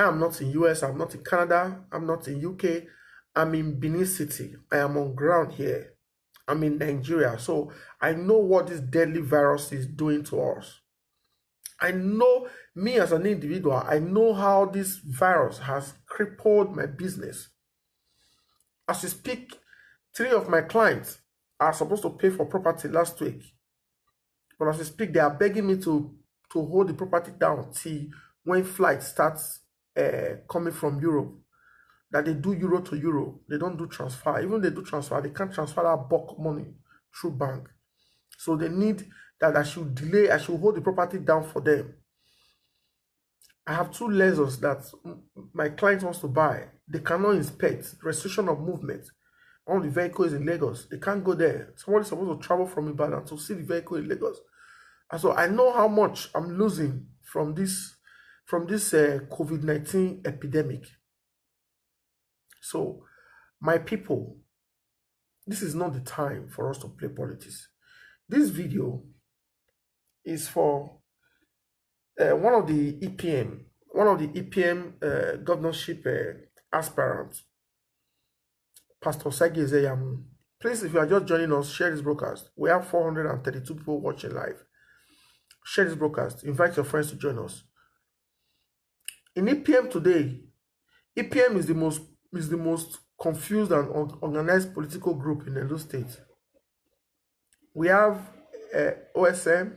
I am not in US, I'm not in Canada, I'm not in UK, I'm in Benin City. I am on ground here. I'm in Nigeria. So I know what this deadly virus is doing to us. I know, me as an individual, I know how this virus has crippled my business. As we speak, 3 of my clients are supposed to pay for property last week. But as we speak, they are begging me to hold the property down till when flight starts coming from Europe. That they do euro to euro. They don't do transfer. Even if they do transfer, they can't transfer that bulk money through bank. So they need that I should delay, I should hold the property down for them. I have 2 lessons that my client wants to buy. They cannot inspect. Restriction of movement. All the vehicles in Lagos. They can't go there. Somebody's supposed to travel from Ibadan to see the vehicle in Lagos. And so I know how much I'm losing from this COVID-19 epidemic. So, my people, this is not the time for us to play politics. This video is for one of the EPM governorship aspirants, Pastor Sagi Ezeyamu. Please, if you are just joining us, share this broadcast. We have 432 people watching live. Share this broadcast. Invite your friends to join us. In EPM today, EPM is the most confused and organized political group in Edo State. We have OSM,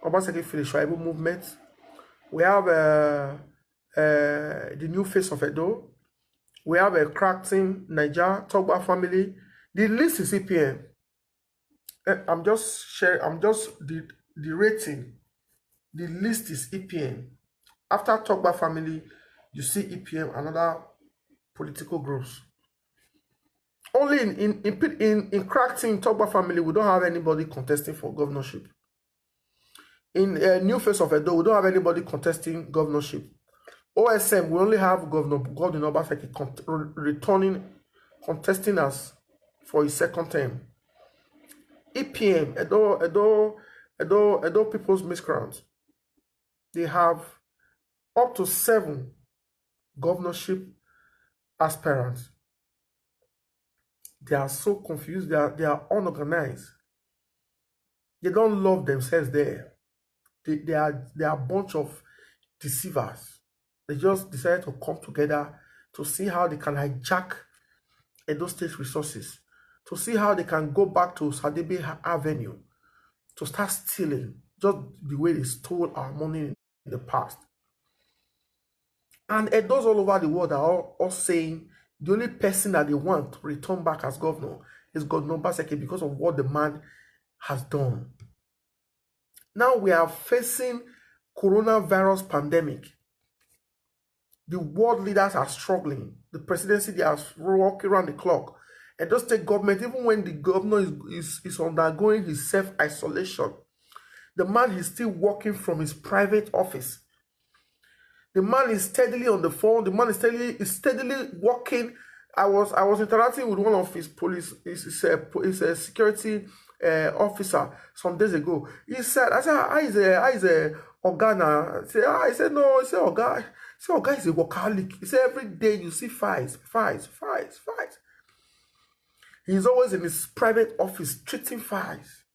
Obaseki Filishaibu movement. We have the new face of Edo. We have a crack team, Niger, Togba family. The list is EPM. I'm just sharing, the rating. The list is EPM. After Togba family, you see EPM and other political groups. Only in crack team, Togba family, we don't have anybody contesting for governorship. In new face of Edo, we don't have anybody contesting governorship. OSM, we only have Governor Obaseki contesting us for his 2nd term. EPM, Edo People's Miscreants, they have up to 7 governorship aspirants. They are so confused, they are unorganized. They don't love themselves there. They are a bunch of deceivers. They just decided to come together to see how they can hijack Edo State resources, to see how they can go back to Sadebe Avenue, to start stealing, just the way they stole our money in the past. And Edos all over the world are all saying the only person that they want to return back as governor is Governor Obaseki because of what the man has done. Now we are facing coronavirus pandemic. The world leaders are struggling. The presidency, they are working around the clock. And the state government, even when the governor is undergoing his self-isolation, the man is still working from his private office. The man is steadily on the phone. The man is steadily working. I was interacting with one of his police, his security officer some days ago. He said, I said, how is a Ogana? I said, no, he said, Oga. He said, Oga is a workaholic. He said, every day you see fights. He's always in his private office treating fights.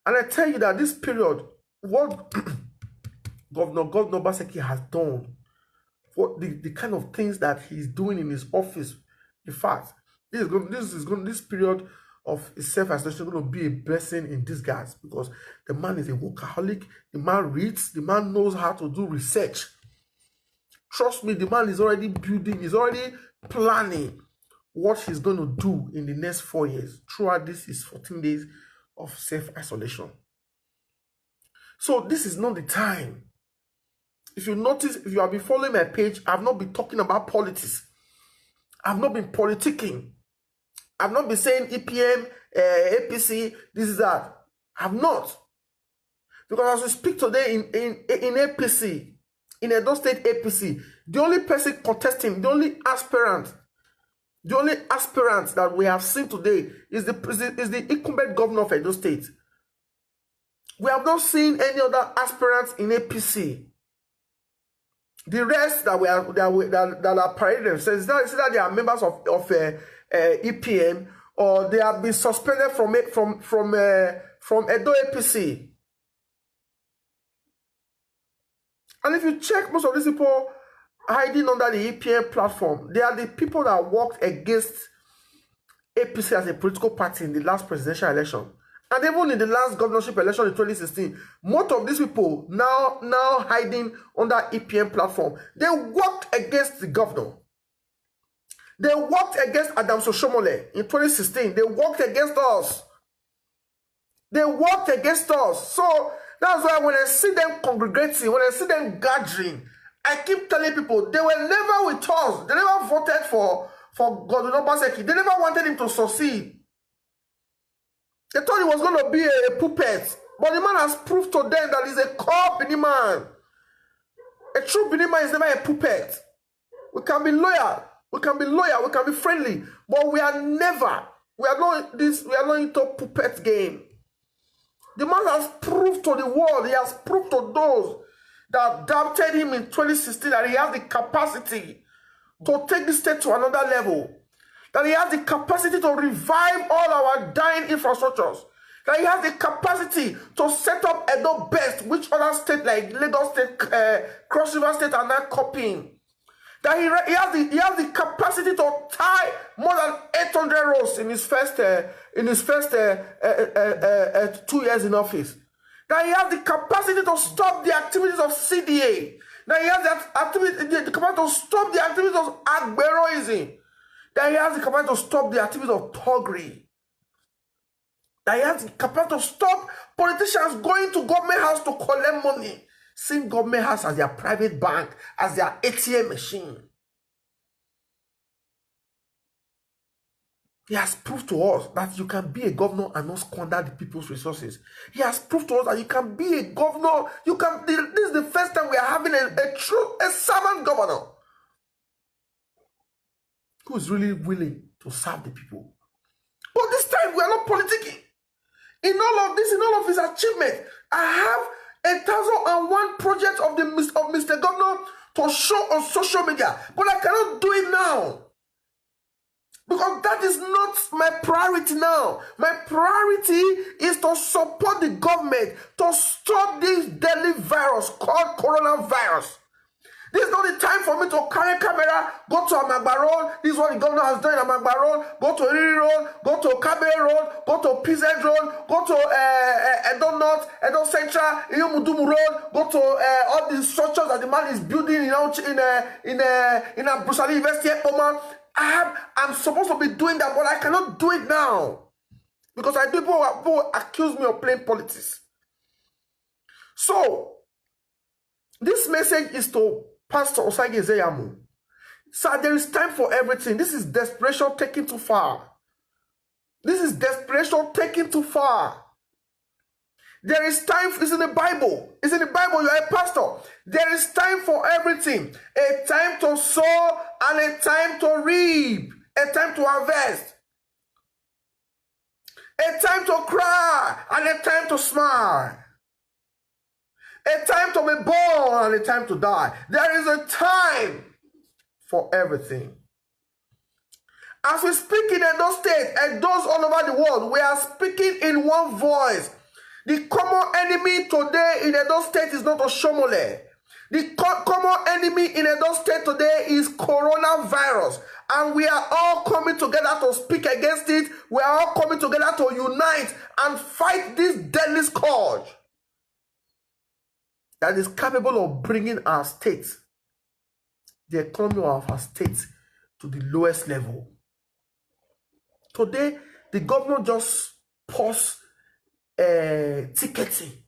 And I tell you that this period, what Governor Obaseki has done, what the kind of things that he's doing in his office, in fact, this period of his self-isolation is going to be a blessing in disguise, because the man is a workaholic, the man reads, the man knows how to do research. Trust me, the man is already building, he's already planning what he's going to do in the next 4 years throughout his 14 days of self-isolation. So this is not the time. If you notice, if you have been following my page, I've not been talking about politics. I've not been politicking. I've not been saying EPM, APC, this is that. I've not. Because as we speak today in APC, in Edo State APC, the only person contesting, the only aspirant that we have seen today is the incumbent governor of Edo State. We have not seen any other aspirants in APC. The rest that are parading themselves, it's that they are members of EPM, or they have been suspended from Edo APC. And if you check most of these people hiding under the EPM platform, they are the people that worked against APC as a political party in the last presidential election. And even in the last governorship election in 2016, most of these people now hiding under EPM platform, they worked against the governor. They worked against Adams Oshiomhole in 2016. They worked against us. They worked against us. So that's why when I see them congregating, when I see them gathering, I keep telling people they were never with us. They never voted for Godwin Obaseki. They never wanted him to succeed. They thought he was going to be a puppet. But the man has proved to them that he's a core Benin man. A true Benin man is never a puppet. We can be loyal. We can be loyal. We can be friendly. But we are not into puppet game. The man has proved to the world. He has proved to those that doubted him in 2016 that he has the capacity to take the state to another level. That he has the capacity to revive all our dying infrastructures. That he has the capacity to set up Edo Best, which other states like Lagos State, Cross River State are not copying. That he has the capacity to tie more than 800 roads in his first 2 years in office. That he has the capacity to stop the activities of CDA. That he has the capacity to stop the activities of Agberoism. That he has the capacity to stop the activities of Togri. That he has the capacity to stop politicians going to government house to collect money, seeing government house as their private bank, as their ATM machine. He has proved to us that you can be a governor and not squander the people's resources. He has proved to us that you can be a governor. This is the first time we are having a servant governor who is really willing to serve the people. But this time we are not politicking. In all of this, in all of his achievement, I have 1,001 projects of Mr. Governor to show on social media, but I cannot do it now because that is not my priority now. My priority is to support the government to stop this deadly virus called coronavirus. This is not the time for me to carry camera, go to Amagba Road. This is what the governor has done in Amagba Road. Go to Riri Road, go to Kabe Road, go to PZ Road, go to Edo North, Edo Central, Iyumudumu Road, go to all the structures that the man is building in Brusali University at Oman. I'm supposed to be doing that, but I cannot do it now because people accuse me of playing politics. So this message is to Pastor Osagie Ezeyamu. Sir, there is time for everything. This is desperation taken too far. This is desperation taken too far. There is time. It's in the Bible. It's in the Bible. You are a pastor. There is time for everything. A time to sow and a time to reap. A time to harvest. A time to cry and a time to smile. A time to be born and a time to die. There is a time for everything. As we speak in Edo State and those all over the world, we are speaking in one voice. The common enemy today in Edo State is not Oshiomhole. The common enemy in Edo State today is coronavirus. And we are all coming together to speak against it. We are all coming together to unite and fight this deadly scourge that is capable of bringing our state, the economy of our state, to the lowest level. Today, the governor just paused ticketing.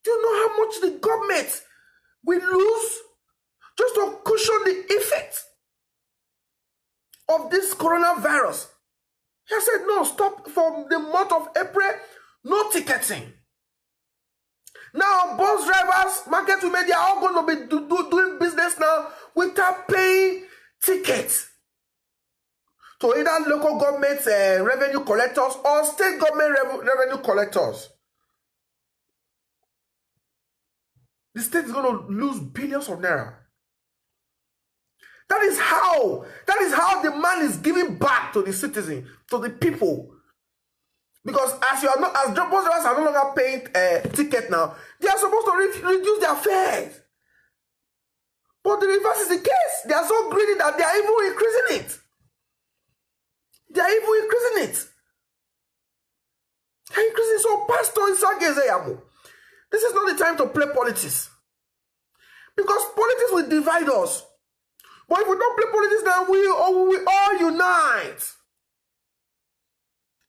Do you know how much the government will lose just to cushion the effect of this coronavirus? He said, no, stop from the month of April, no ticketing. Now, bus drivers, market women, they are all going to be doing business now without paying tickets to either local government revenue collectors or state government revenue collectors. The state is going to lose billions of naira. That is how the man is giving back to the citizen, to the people. Because as you are not, as bus drivers are no longer paying ticket now, they are supposed to reduce their fares. But the reverse is the case. They are so greedy that they are even increasing it. They are even increasing it. They are increasing it. So Pastor Isaac Ezeyamu, this is not the time to play politics. Because politics will divide us. But if we don't play politics, then we all unite.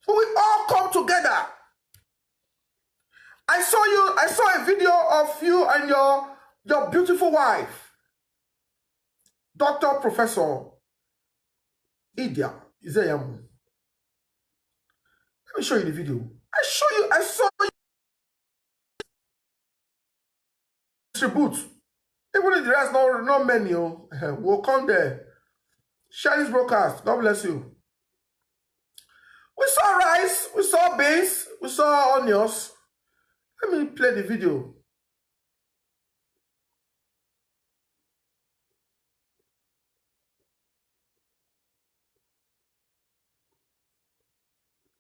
We all come together. I saw a video of you and your beautiful wife, Dr. Professor Idia Ezeyamu. Let me show you the video. I saw you tribute. Even if the rest not many, we'll come there. Share this broadcast. God bless you. We saw rice, we saw beans, we saw onions. Let me play the video.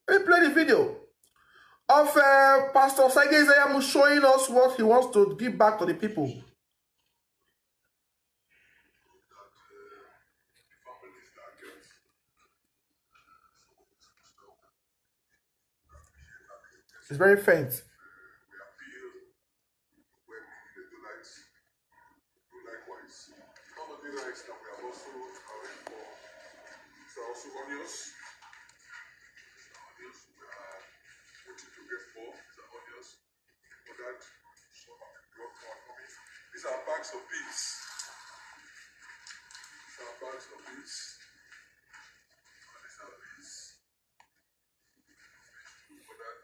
Let me play the video of Pastor Isaac Ezeyamu showing us what he wants to give back to the people. It's very faint. These are bags of beans. These are bags of beans. And these are beans. For that.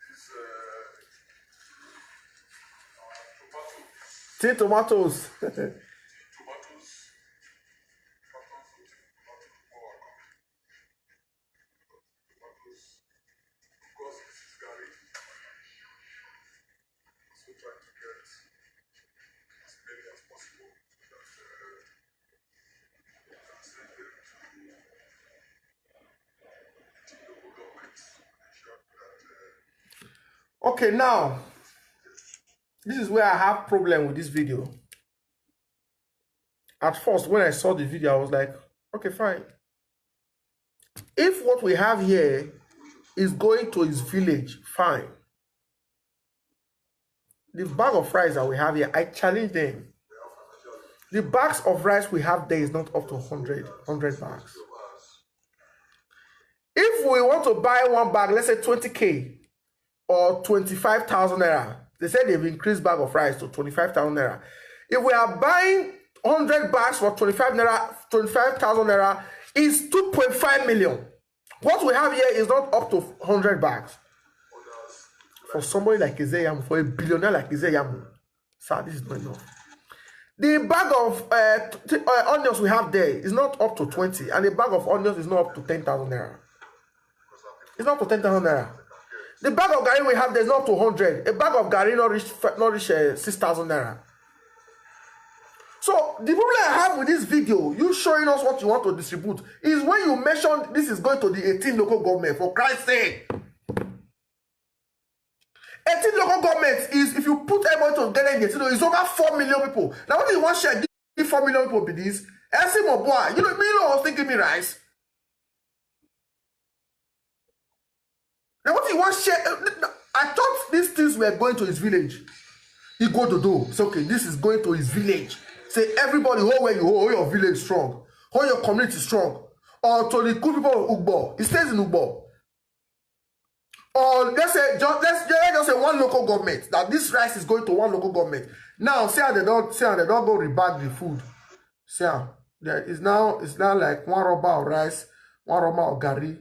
These tomatoes. Tea tomatoes. Tomatoes. Tomatoes. Of course, this is garlic. So trying to get as many as possible that we can send them to local governments and ensure that Okay, now this is where I have problem with this video. At first, when I saw the video, I was like, okay, fine. If what we have here is going to his village, fine. The bag of rice that we have here, I challenge them. The bags of rice we have there is not up to 100 bags. If we want to buy one bag, let's say 20K or 25,000 naira, they said they've increased bag of rice to 25,000 naira. If we are buying 100 bags for 25,000 naira, is 2.5 million. What we have here is not up to 100 bags. For somebody like Ezeyamu, for a billionaire like Ezeyamu, sir, this is not enough. The bag of onions we have there is not up to 20, and the bag of onions is not up to 10,000 naira. It's not up to 10,000 naira. The bag of garri we have there is not up to 100. A bag of garri not reach 6,000 naira. So the problem I have with this video, you showing us what you want to distribute, is when you mention this is going to the 18 local government, for Christ's sake. 18 local governments is, if you put everybody together in the it's over 4 million people. Now, what do you want to share? Give 4 million people be this? Elsie Moboa, you know I was thinking me rice. Now, what do you want to share? I thought these things were going to his village. He go to do. Say, okay, this is going to his village. Say, everybody, hold where you hold your village strong. Hold your community strong. Or to the good people of Ugbo. He stays in Ugbo. Or let's just say one local government, that this rice is going to one local government. Now, say how they don't go rebag the food. See how it's now like one rubber of rice, one rubber of garri.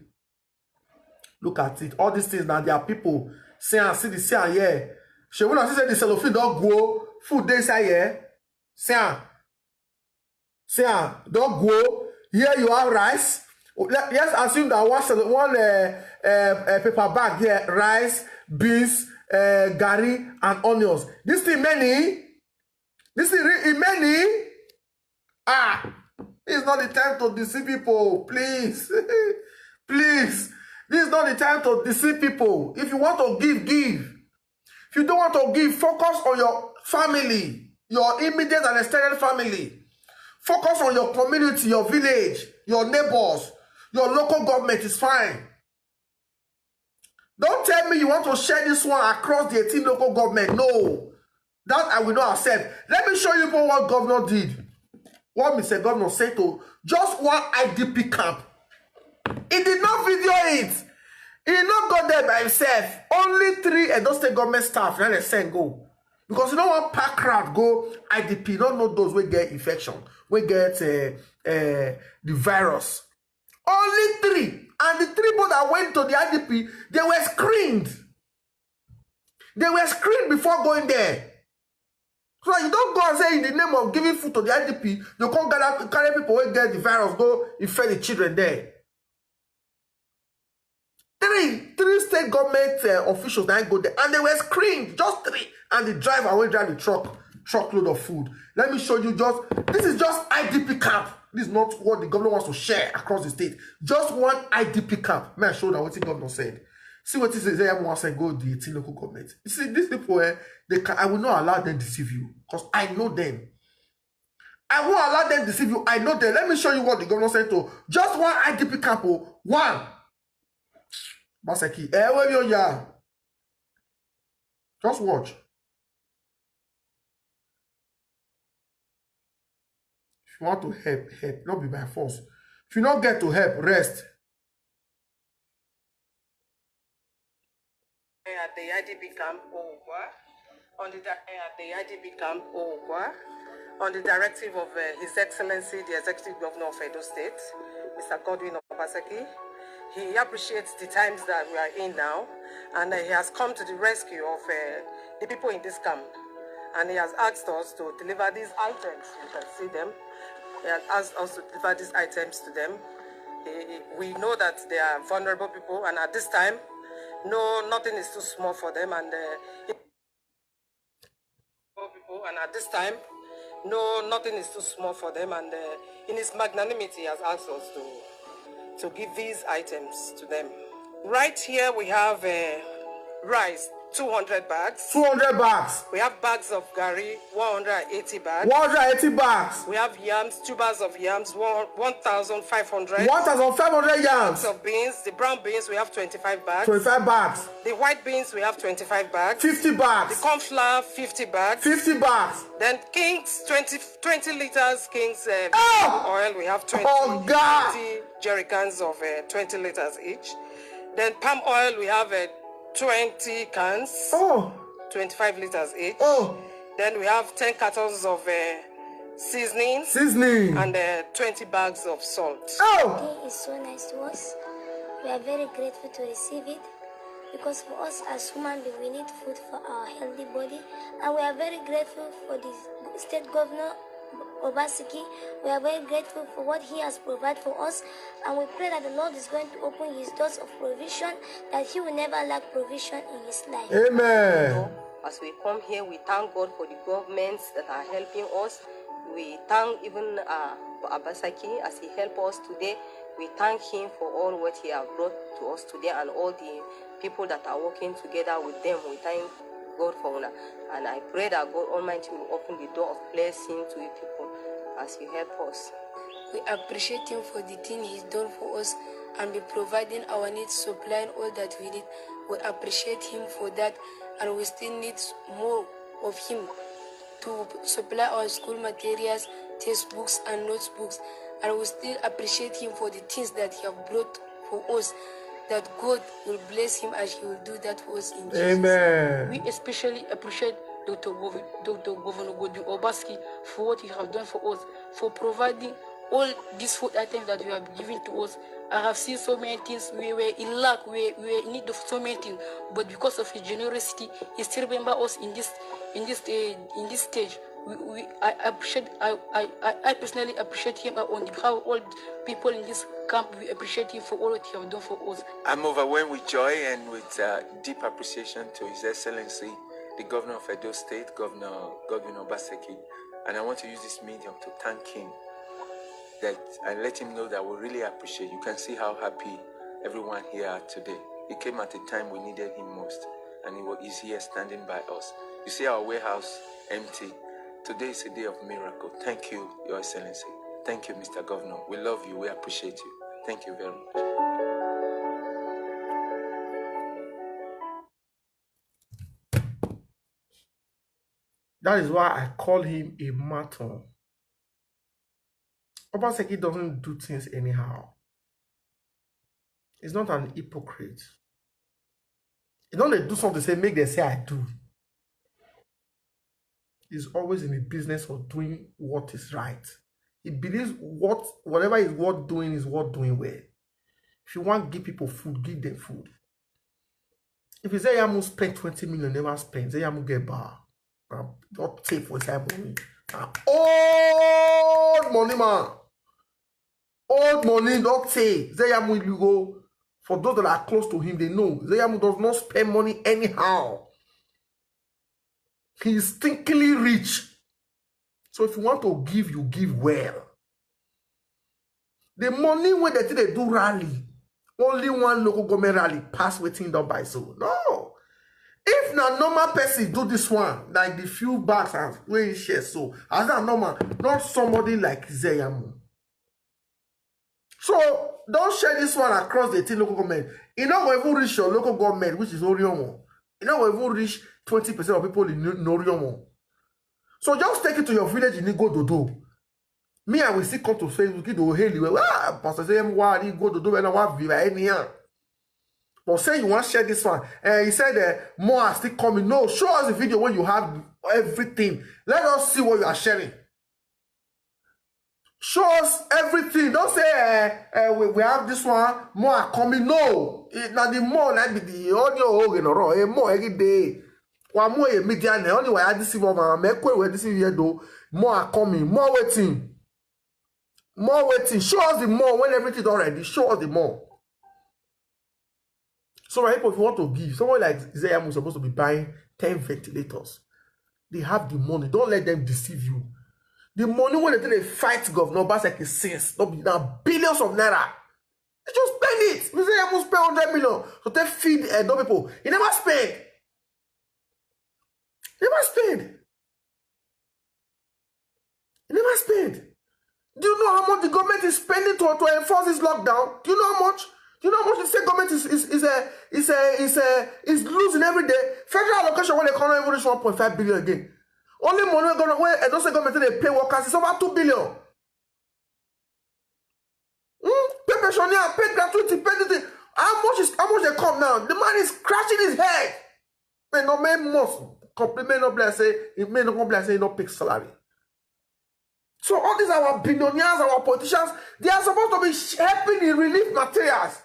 Look at it. All these things now, there are people saying, see here. She will not say the cellophane don't go, food they say here. Say don't go. Here you have rice. Let's assume that one paper bag here, rice, beans, garri and onions. This thing many. This is many. It's not the time to deceive people, please. Please. This is not the time to deceive people. If you want to give, give. If you don't want to give, focus on your family, your immediate and extended family. Focus on your community, your village, your neighbors, your local government is fine. Don't tell me you want to share this one across the 18 local government. No. That I will not accept. Let me show you what governor did. What Mr. Governor said to just one IDP camp. He did not video it. He did not go there by himself. Only 3 Edo State government staff and they send go. Because you don't want pack crowd go IDP. You don't know those will get infection, will get the virus. Only 3. And the 3 people that went to the IDP, they were screened. They were screened before going there. So you don't go and say in the name of giving food to the IDP, you can't carry people who get the virus, go infect the children there. 3 state government officials that go there, and they were screened, just 3, and the driver will drive the truckload of food. Let me show you this is just IDP camp. This is not what the governor wants to share across the state. Just one IDP camp. May I show that what the governor said? See what he says. I want to go the 18 local government. You see, these people, I will not allow them to deceive you because I know them. I won't allow them to deceive you. I know them. Let me show you what the governor said to just one IDP camp. One. Baseki. Where you are? Just watch. If you want to help, not be by force. If you don't get to help, rest. At the IDP camp on the directive of His Excellency, the Executive Governor of Edo State, Mr. Godwin Obaseki. He appreciates the times that we are in now, and he has come to the rescue of the people in this camp. And he has asked us to deliver these items. You can see them. He has asked us to deliver these items to them. We know that they are vulnerable people, and at this time, nothing is too small for them. And nothing is too small for them. And in his magnanimity, he has asked us to give these items to them. Right here, we have rice. 200 bags. 200 bags. We have bags of garri, 180 bags. 180 bags. We have yams, 2 bags of yams, 1,500. 1,500 yams. Bags of beans. The brown beans, we have 25 bags. 25 bags. The white beans, we have 25 bags. 50 bags. The corn flour, 50 bags. 50 bags. Then King's 20 liters. King's oil, we have 20 jerry cans of 20 liters each. Then palm oil, we have 20 cans, 25 liters each. Then we have 10 cartons of seasoning, and 20 bags of salt. It is so nice to us. We are very grateful to receive it because for us as human beings, we need food for our healthy body, and we are very grateful for the state governor Obaseki. We are very grateful for what he has provided for us, and we pray that the Lord is going to open his doors of provision, that he will never lack provision in his life. Amen. So, as we come here, we thank God for the governments that are helping us. We thank even Obaseki as he helped us today. We thank him for all what he has brought to us today, and all the people that are working together with them. We thank God for una, and I pray that God Almighty will open the door of blessing to you people as you help us. We appreciate him for the thing he's done for us and be providing our needs, supplying all that we need. We appreciate him for that, and we still need more of him to supply our school materials, textbooks and notebooks. And we still appreciate him for the things that he has brought for us, that God will bless him as he will do that for us in Jesus. Amen. We especially appreciate Dr. Governor Godwin Obaseki for what he has done for us, for providing all these food items that you have given to us. I have seen so many things. We were in lack, we were in need of so many things, but because of his generosity, he still remember us in this stage. I personally appreciate him on behalf of all people in this camp. We appreciate him for all what he has done for us. I'm overwhelmed with joy and with deep appreciation to His Excellency, the Governor of Edo State, Governor Godwin Obaseki, and I want to use this medium to thank him and let him know that we really appreciate. You can see how happy everyone here are today. He came at a time we needed him most, and he's here standing by us. You see our warehouse empty. Today is a day of miracle. Thank you, Your Excellency. Thank you, Mr. Governor. We love you. We appreciate you. Thank you very much. That is why I call him a martyr. Obaseki doesn't do things anyhow. He's not an hypocrite. He don't do something to say, make them say I do. He's always in the business of doing what is right. He believes whatever is worth doing is worth doing well. If you want to give people food, give them food. If you say Yamu spend 20 million, never spend, say Yamu get bar. Don't take for his money. Old money, man. Old money, don't take. Zeyamu, you go. For those that are close to him, they know. Zeyamu does not spend money anyhow. He is stinkingly rich. So if you want to give, you give well. The money when they do rally, only one local government rally pass waiting done by so. No. If na normal person do this one, like the few bags and where he share so, as that normal, not somebody like Zeyamu. So don't share this one across the 10 local government. You know when you reach your local government, which is Oriomo. You know when you reach 20% of people in Oriomo. So just take it to your village in Go Dodo. Me, I will still come to Facebook, do hail Pastor Zeyamu, why go Dodo and I want to be any here. But say you want to share this one, he said more are still coming. No, show us the video when you have everything. Let us see what you are sharing. Show us everything. Don't say we have this one, more are coming. No, now the more like the audio more every day. One more media only way I this one make way this year though. More are coming, more waiting. More waiting. Show us the more when everything is already. Show us the more. So right, if you want to give, someone like Zeyamu is supposed to be buying 10 ventilators. They have the money. Don't let them deceive you. The money when they fight Governor Obaseki since, not now billions of naira. They just spend it. Zeyamu spend 100 million so they feed those people. He never spend. Never spend. He never spend. Do you know how much the government is spending to enforce this lockdown? Do you know how much? You know how much the state government is losing every day? Federal allocation when they can't even reach 1.5 billion again. Only money when those government they pay workers is over 2 billion. Pay pensioner, pay gratuity, pay the thing. How much they come now? The man is scratching his head. Man, no man must compliment no bless say it may not bless say no pick salary. So all these our billionaires, our politicians, they are supposed to be helping in relief materials.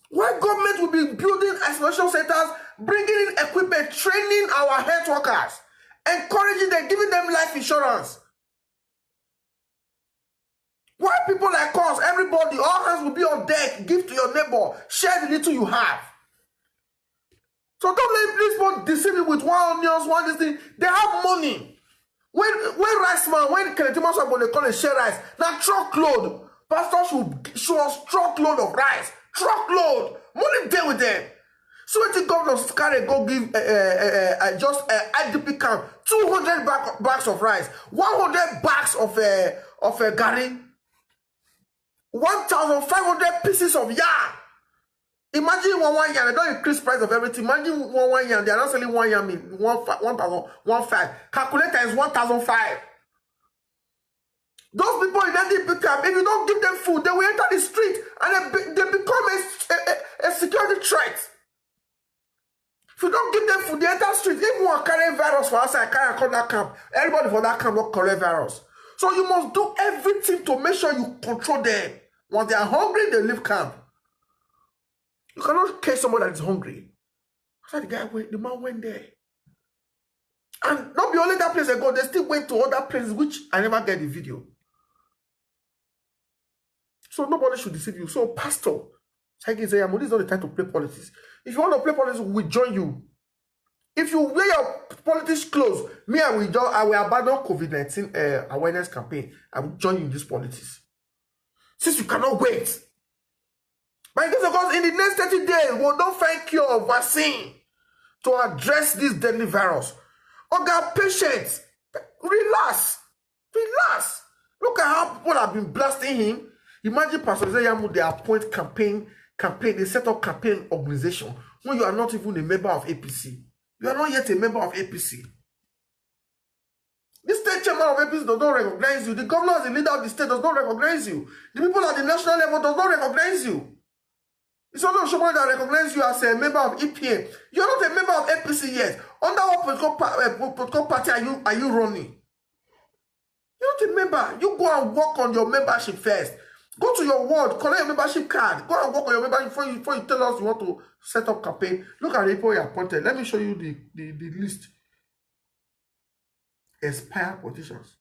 Why government will be building isolation centers, bringing in equipment, training our health workers, encouraging them, giving them life insurance. Why people like us, everybody, all hands will be on deck, give to your neighbor, share the little you have. So don't let this one deceive you with one onions, one this thing. They have money. When rice man, when Kenetimas are going to call it share rice, now truckload. Pastor should show us truckload of rice. Truckload. Money there with them. So when the governors carry go give just IDP camp 200 bags of rice, 100 bags of gari, 1,500 pieces of yarn. Imagine one yarn, they don't increase price of everything. Imagine one yarn, they are not selling one yarn, 1,015. Calculator is 1,005. Those people in IDP camp, if you don't give them food, they will enter the street and they become a security threat. If you don't give them food, they enter the street. If one carry virus for outside, carry come that camp. Everybody for that camp will carry virus. So you must do everything to make sure you control them. Once they are hungry, they leave camp. You cannot catch someone that is hungry. That's why the man went there. And not be only that place they go, they still went to other places, which I never get the video. So nobody should deceive you. So, Pastor, this is not the time to play politics. If you want to play politics, we will join you. If you wear your politics clothes, I will abandon COVID-19 awareness campaign. I will join you in this politics. Since you cannot wait. But because in the next 30 days, we don't find cure or vaccine to address this deadly virus. Okay, patience, relax. Look at how people have been blasting him. Imagine Pastor Ezeyamu, they appoint campaign, they set up campaign organization when you are not even a member of APC. You are not yet a member of APC. The state chairman of APC does not recognize you. The governor as the leader of the state does not recognize you. The people at the national level does not recognize you. It's only somebody that recognizes you as a member of EPA. You're not a member of APC yet. Under what political party are you running? You're not a member. You go and work on your membership first. Go to your ward, collect your membership card. Go and work on your membership before you tell us you want to set up campaign. Look at the people you appointed. Let me show you the list. Expired politicians.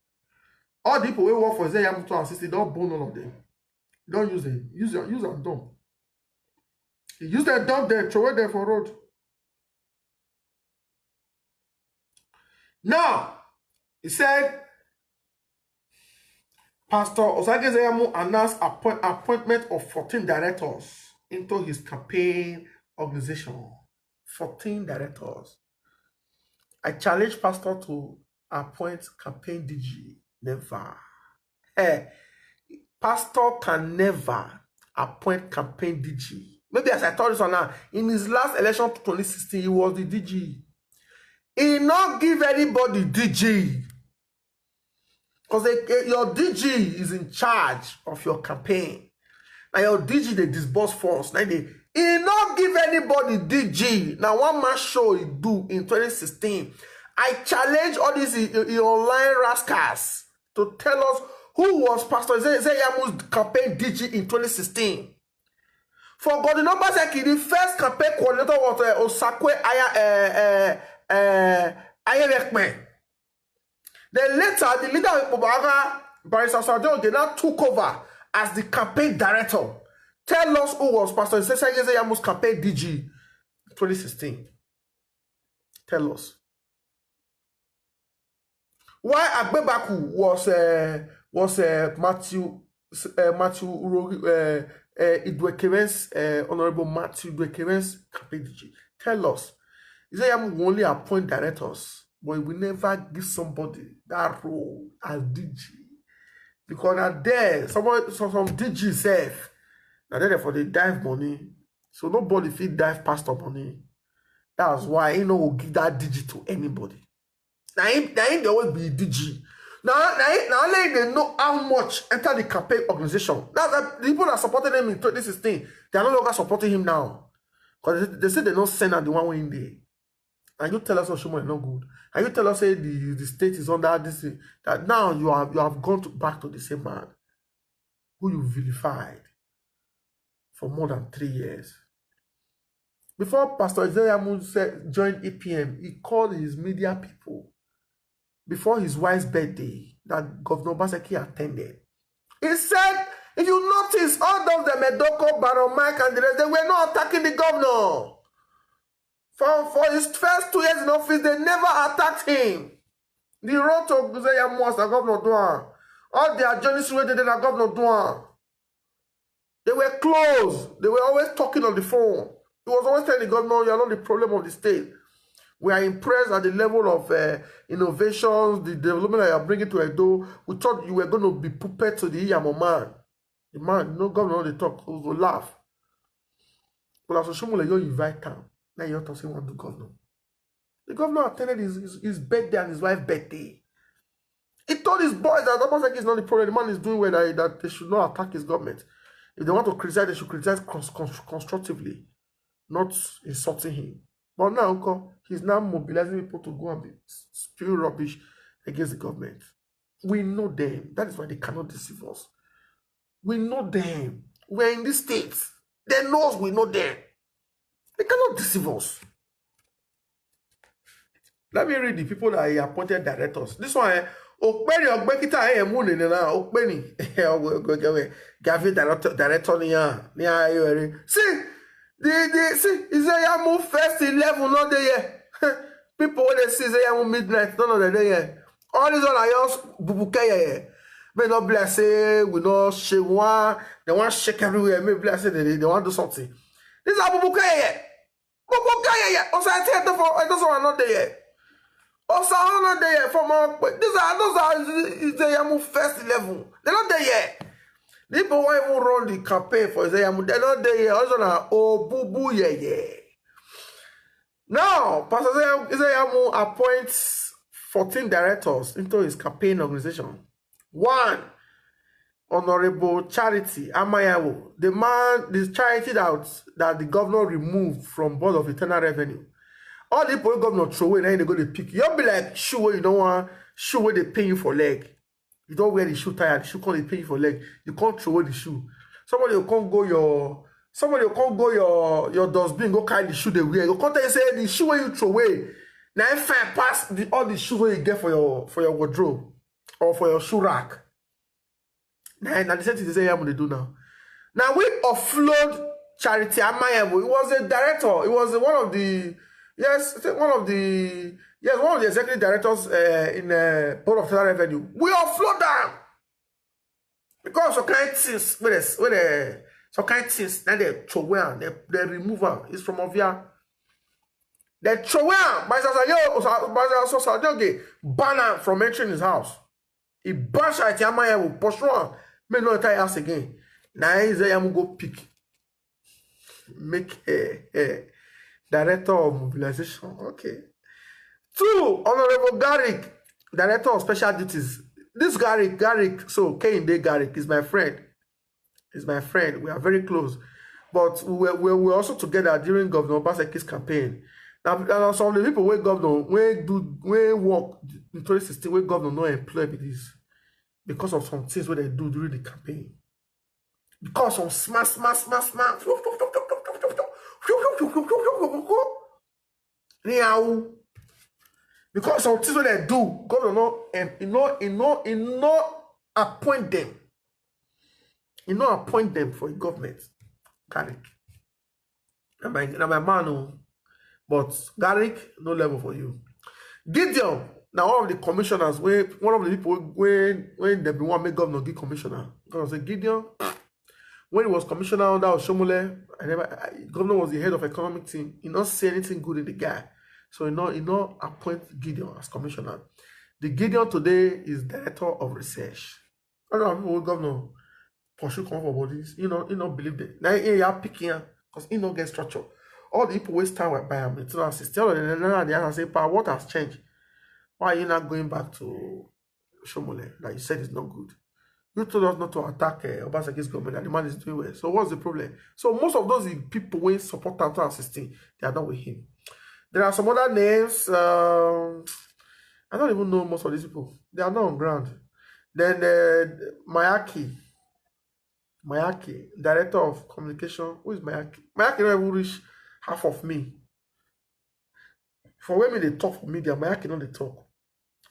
All the people who work for Ezeyamu 260, don't bone all of them. Don't use them. Use them dumb. Use them dumb there, throw it there for road. Now, he said, Pastor Osage Ezeyamu announced appointment of 14 directors into his campaign organization. 14 directors. I challenge Pastor to appoint campaign DG. Never. Pastor can never appoint campaign DG. Maybe as I told you so now, in his last election 2016, he was the DG. He not give anybody DG. Because your DG is in charge of your campaign. Now your DG, they disburse funds. Now he not give anybody DG. Now one man show he do in 2016. I challenge all these online rascals to tell us who was Pastor Ezeyamu's campaign DG in 2016. For God, the numbers like the first campaign coordinator was Osakwe Ayelekme. Then later, the leader of Obaga, Barrister Sardo, they now took over as the campaign director. Tell us who was Pastor Ezeyamu's campaign DG 2016. Tell us. Why Agbebaku was Matthew Idwekeren's Honorable Matthew Idwekeren's campaign DG. Tell us. Ezeyamu will only appoint directors, but we never give somebody that role as DG. Because now there, some DG self, now there for the dive money. So nobody feed dive pastor money. That's why he no will give that DG to anybody. Now they always be DG. Now they know how much enter the campaign organization. Now the people that supported him in 2016, they are no longer supporting him now. Because they say they don't send out the one way in there. And you tell us Oshomo is not good. And you tell us say the state is under this thing, that now you have gone back to the same man who you vilified for more than 3 years. Before Pastor Ezeyamu joined EPM, he called his media people before his wife's birthday that Governor Obaseki attended. He said, if you notice, all those the Medoko, Baron Mike, and the rest, they were not attacking the governor. For his first 2 years in office, they never attacked him. The road to Ezeyamu was the Governor Douan. All their journeys were the Governor Douan. They were close. They were always talking on the phone. He was always telling the governor, you are not the problem of the state. We are impressed at the level of innovations, the development that you are bringing to Edo. We thought you were going to be puppet to the Iyamo man. The man, no governor, they talk, he will laugh. But as Oshomole, you invite him. Now you have to say what the governor. The governor attended his birthday and his wife's birthday. He told his boys that Obaseki is not the problem. The man is doing well, that they should not attack his government. If they want to criticize, they should criticize constructively, not insulting him. But now, he's now mobilizing people to go and be spewing rubbish against the government. We know them. That is why they cannot deceive us. We know them. We're in this state. They know us, we know them. They cannot deceive us. Let me read the people that he appointed directors. This one, Okpeni Ogbekita Moon in Okpeni. Gavi director near. See, see, Isayamu first 11, not the year. People when they see Isayamu midnight, none of the day. All these one are just Bubukaya. May not bless we not shake one, they want to shake everywhere. May bless they want to do something. These are Bubukaya. Bubukaya, also I tell them for I don't want not there. Also, I'm not there for more. Those are Isayamu first 11. They're not there yet. The people who even run the campaign for Isayamu, they're not there yet. Also, now, oh, boo boo, yeah. Now, Pastor Isayamu appoints 14 directors into his campaign organization. 1, Honorable Charity Amayawo, the charity that the governor removed from Board of Internal Revenue. All the people governor throw away, then they go to pick. You'll be like shoe where you don't want, shoe where they pay you for leg. You don't wear the shoe tired, the shoe can't they pay you for leg. You can't throw away the shoe. Somebody will come go your dustbin, go carry the shoe they wear. You can't tell you say the shoe where you throw away. Now if I pass all the shoes where you get for your wardrobe or for your shoe rack. Now the same thing they do now. Now we offload Charity Amayabu. It was a director. It was one of the one of the executive directors in Board of Internal Revenue. We offload them because some kind of things, some kind of things, then they throw away, they remove them. It's from Ovia. They throw away, by banner from entering his house. He bash at Yamaya will push one, may not tie us again. Now he's a go pick, make a Director of Mobilization. Okay. 2, Honorable Garrick, Director of Special Duties. This Garrick, so Kehinde Garrick is my friend. He's my friend. We are very close. But we were also together during Governor Obaseki's campaign. Now some of the people where governor, where work in 2016, where governor no employ with this because of some things where they do during the campaign. Because of smash. Because some things they do, God will not appoint them. He not appoint them for government. Garrick. Now my man, but Garrick, no level for you. Gideon, now one of the commissioners, one of the people when they want to make governor give commissioner. Because say Gideon, when he was commissioner under Oshomole, governor was the head of economic team. He not say anything good in the guy. So he not appoint Gideon as commissioner. The Gideon today is director of research. I don't know people governor pursue come for bodies. He not believe that. Now he are picking because he not get structure. All the people waste time by him. It's not assist. All of them and say, "Pa, what has changed? Why are you not going back to Oshomole? Like you said, it's not good. You told us not to attack Obaseki's government, and the man is doing well. So what's the problem?" So most of those people who support him to assisting, they are not with him. There are some other names. I don't even know most of these people. They are not on ground. Then Mayaki, director of communication. Who is Mayaki? Mayaki don't even reach half of me. For when they talk for media, Mayaki don't they talk.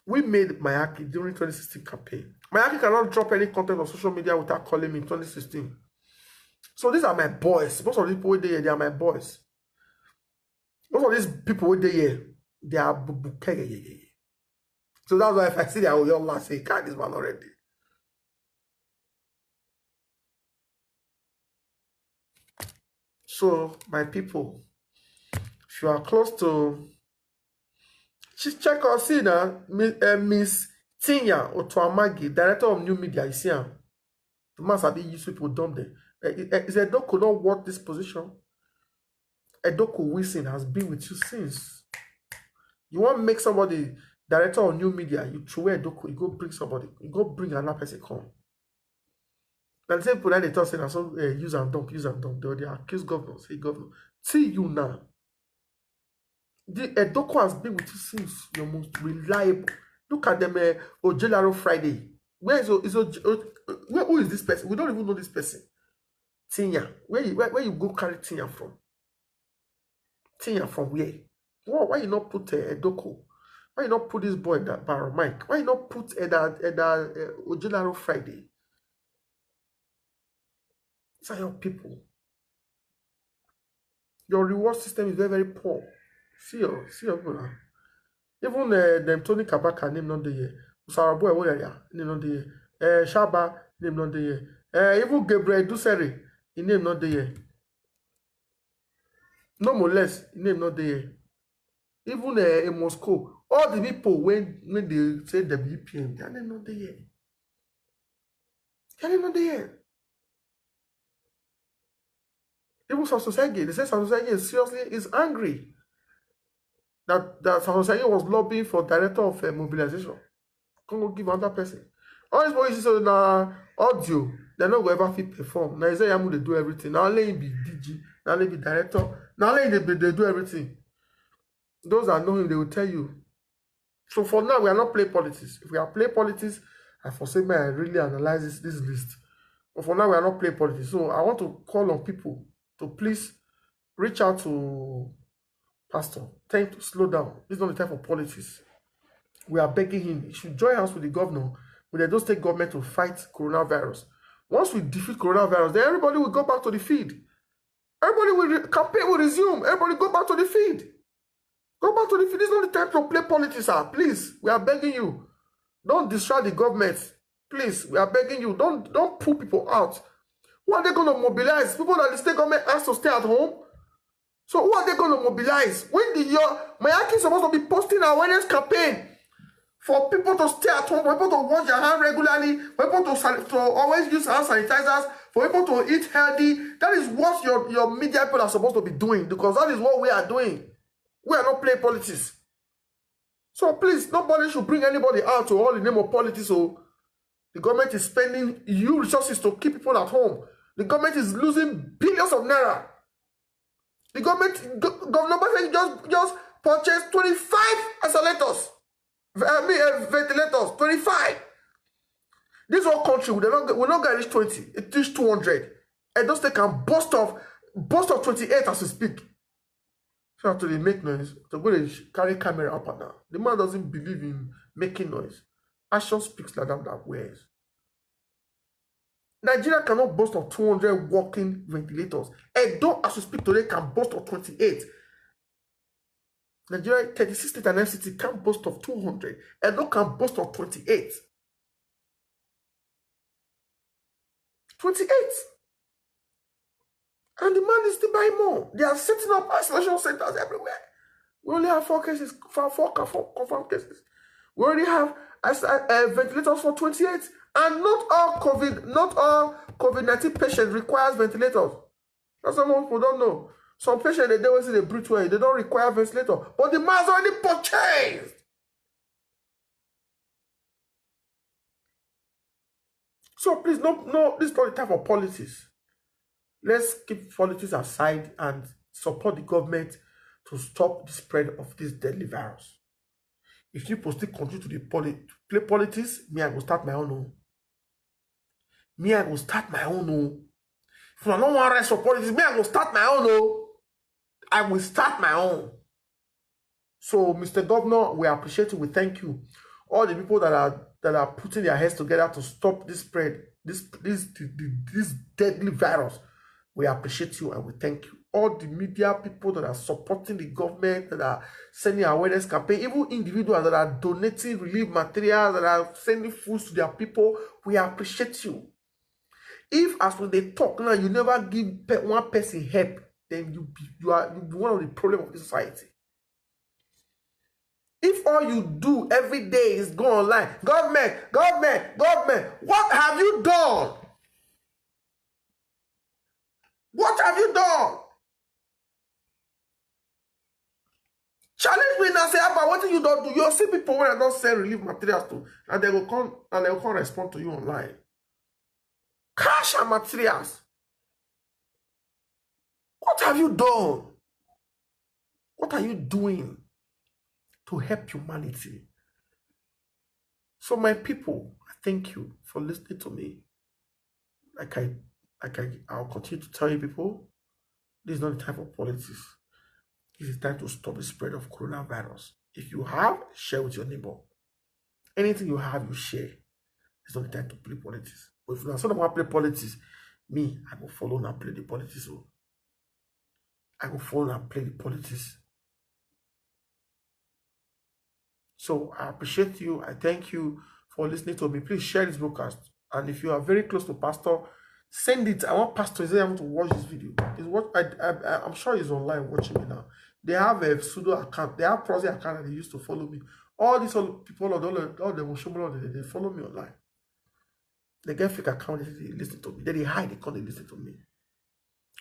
We made Mayaki during 2016 campaign. Mayaki cannot drop any content on social media without calling me in 2016. So these are my boys. Most of the people they are my boys. Most of these people they are bukeke. So that's why if I see that, I will last say, "God, this man already." So my people, if you are close to, check out, see now, Miss Tinya Otuamagi, director of new media, you see her. The man sabi use people dumb there. Is Edoko not worth this position? Edoko Wilson has been with you since. You want to make somebody director of new media, you throw away Edoko, you go bring somebody, you go bring another person come. And the same people that they talk saying, so use and dump. They accuse governor, say governor. See you now. The Edoko has been with you since your most reliable. Look at them, Ojelaro Friday. Who is this person? We don't even know this person. Tinya. Where you go carry Tinya from? Tinya from where? Why you not put Edoko? Why you not put this boy in that barrel, Mike? Why you not put Ojularo Friday? These are your people. Your reward system is very, very poor. See your people now. Even them Tony Kabaka name not the year. Usara boy what name not the year. Shaba name not the year. Even Gabriel Duseri name not the year. No more less name not the year. Even in Moscow, all the people when they say WPM, they name not the year. They not the year. Even Sososegi, they say Sososegi is angry that Sososegi was lobbying for director of mobilization. Can't give another person. All these boys say na audio, they're not going to ever fit perform. Now Isaiah Yamu they do everything. Now let him be DG, now let him be director, now let him they do everything. Those that know him, they will tell you. So for now, we are not playing politics. If we are playing politics, I forsake me, I really analyze this list. But for now, we are not playing politics. So I want to call on people to please reach out to Pastor. Tell him to slow down. This is not the time for politics. We are begging him. He should join us with the governor, with the Edo State government to fight coronavirus. Once we defeat coronavirus, then everybody will go back to the field. Everybody will campaign will resume. Everybody go back to the field. Go back to the field. This is not the time to play politics, sir. Please, we are begging you. Don't distract the government. Please, we are begging you. Don't pull people out. Who are they going to mobilize? People that the state government has to stay at home. So who are they going to mobilize? When Mayaki is supposed to be posting an awareness campaign for people to stay at home, for people to wash their hands regularly, for people to always use hand sanitizers, for people to eat healthy. That is what your media people are supposed to be doing, because that is what we are doing. We are not playing politics. So please, nobody should bring anybody out to all in the name of politics. So the government is spending huge resources to keep people at home. The government is losing billions of naira. The government, Governor Baseki just purchased 25 isolators. Ventilators, 25. This whole country will not get reach 20. It reach 200. And those they can boast of 28 as we speak. So after they make noise, to go and carry camera up and down. The man doesn't believe in making noise. Action speaks louder than words. Nigeria cannot boast of 200 working ventilators. Edo, as we speak today, can boast of 28. Nigeria, 36 state and FCT can boast of 200. Edo can boast of 28. 28. And the man is still buying more. They are setting up isolation centers everywhere. We only have 4 cases, 4 confirmed cases. We already have ventilators for 28. And not all COVID-19 patients requires ventilators. That's what most people don't know. Some patients, they don't see the breathe well. They don't require ventilator. But the man's already purchased. So please, no, this is not the time for politics. Let's keep politics aside and support the government to stop the spread of this deadly virus. If you still continue to play politics, me, I will start my own. Me, I will start my own. If I don't want to rest for politics, me, I will start my own. I will start my own. So, Mr. Governor, we appreciate you. We thank you. All the people that are putting their heads together to stop this spread, this deadly virus. We appreciate you and we thank you. All the media people that are supporting the government, that are sending awareness campaign, even individuals that are donating relief materials, that are sending food to their people, we appreciate you. If as when they talk now, you never give one person help, then you are one of the problems of the society. If all you do every day is go online, government, what have you done? What have you done? Challenge me now, say, but what you don't do? You'll see people when I don't sell relief materials to, and they will come respond to you online. Cash and materials. What have you done? What are you doing to help humanity? So my people, I thank you for listening to me. I'll continue to tell you people, this is not the time for politics. This is time to stop the spread of coronavirus If you have, share with your neighbor. Anything you have, you share. It's not the time to play politics. But if you are someone play politics, me, I go follow and play the politics. So I go follow and play the politics. So I appreciate you. I thank you for listening to me. Please share this broadcast. And if you are very close to Pastor, send it. I want Pastor to watch this video. I'm sure he's online watching me now. They have a pseudo account. They have Prezi account and they used to follow me. All these people, all them, they follow me online. They get fake account, they listen to me. Then they hide, they can't listen to me.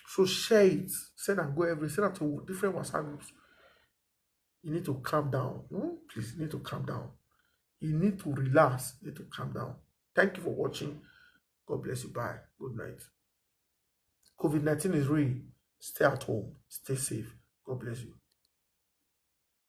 So share it. Send and go send it to different WhatsApp groups. You need to calm down. Please, you need to calm down. You need to relax. You need to calm down. Thank you for watching. God bless you. Bye. Good night. COVID-19 is real. Stay at home. Stay safe. God bless you.